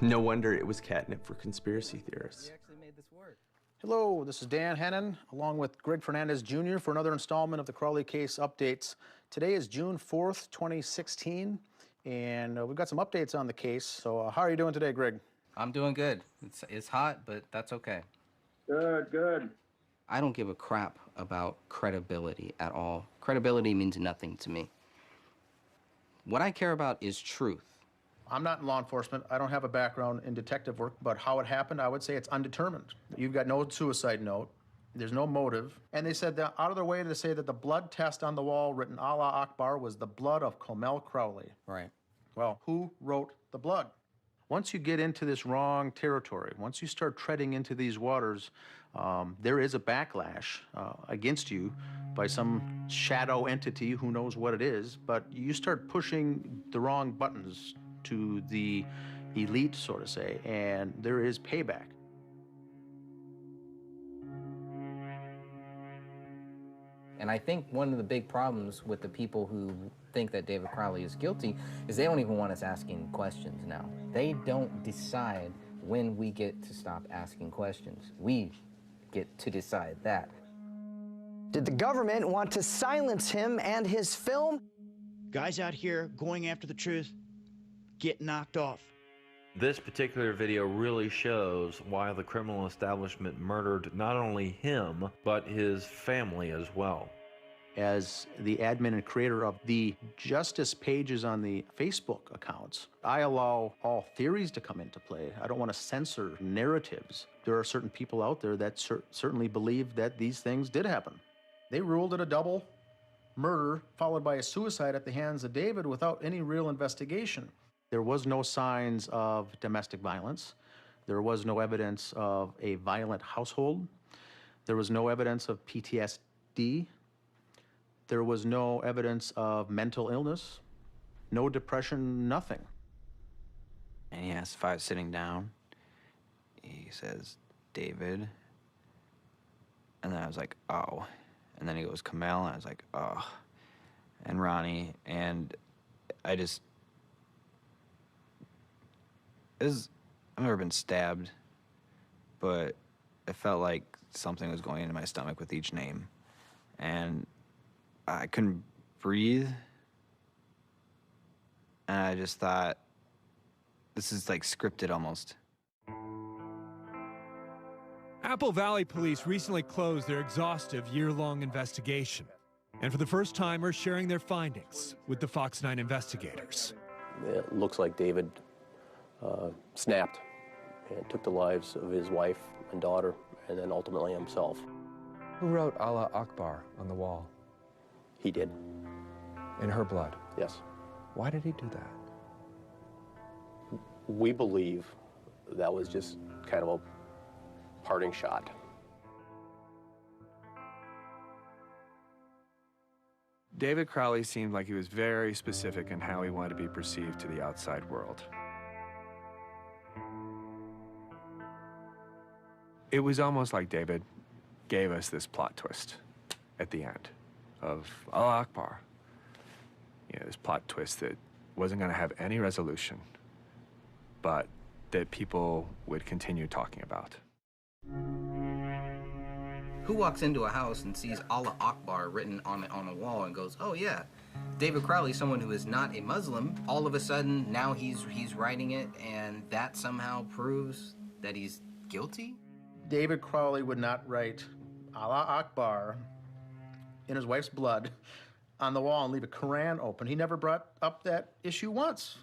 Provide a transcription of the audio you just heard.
No wonder it was catnip for conspiracy theorists. We actually made this work. Hello, this is Dan Hennon, along with Greg Fernandez Jr. for another installment of the Crowley Case Updates. Today is June 4th, 2016, and we've got some updates on the case. So how are you doing today, Greg? I'm doing good. It's hot, but that's okay. Good, good. I don't give a crap about credibility at all. Credibility means nothing to me. What I care about is truth. I'm not in law enforcement. I don't have a background in detective work, but how it happened, I would say it's undetermined. You've got no suicide note. There's no motive. And they said that out of their way to say that the blood test on the wall written Allah Akbar was the blood of Comel Crowley. Right. Well, who wrote the blood? Once you get into this wrong territory, once you start treading into these waters, there is a backlash against you by some shadow entity, who knows what it is, but you start pushing the wrong buttons to the elite, so to say, and there is payback. And I think one of the big problems with the people who think that David Crowley is guilty is they don't even want us asking questions now. They don't decide when we get to stop asking questions. We get to decide that. Did the government want to silence him and his film? Guys out here going after the truth get knocked off. This particular video really shows why the criminal establishment murdered not only him, but his family as well. As the admin and creator of the justice pages on the Facebook accounts, I allow all theories to come into play. I don't want to censor narratives. There are certain people out there that certainly believe that these things did happen. They ruled it a double murder followed by a suicide at the hands of David without any real investigation. There was no signs of domestic violence. There was no evidence of a violent household. There was no evidence of PTSD. There was no evidence of mental illness, no depression, nothing. And he asked if I was sitting down. He says, David. And then I was like, oh. And then he goes, Comel. And I was like, oh. And Ronnie. And I just... I've never been stabbed, but it felt like something was going into my stomach with each name. And I couldn't breathe. And I just thought, this is like scripted almost. Apple Valley Police recently closed their exhaustive year-long investigation, and for the first time are sharing their findings with the Fox 9 investigators. It looks like David snapped and took the lives of his wife and daughter, and then ultimately himself. Who wrote Allah Akbar on the wall? He did. In her blood? Yes. Why did he do that? We believe that was just kind of a parting shot. David Crowley seemed like he was very specific in how he wanted to be perceived to the outside world. It was almost like David gave us this plot twist at the end of Allah Akbar. You know, this plot twist that wasn't going to have any resolution, but that people would continue talking about. Who walks into a house and sees Allah Akbar written on a wall and goes, oh yeah, David Crowley, someone who is not a Muslim, all of a sudden now he's writing it, and that somehow proves that he's guilty? David Crowley would not write Allah Akbar in his wife's blood on the wall and leave a Quran open. He never brought up that issue once.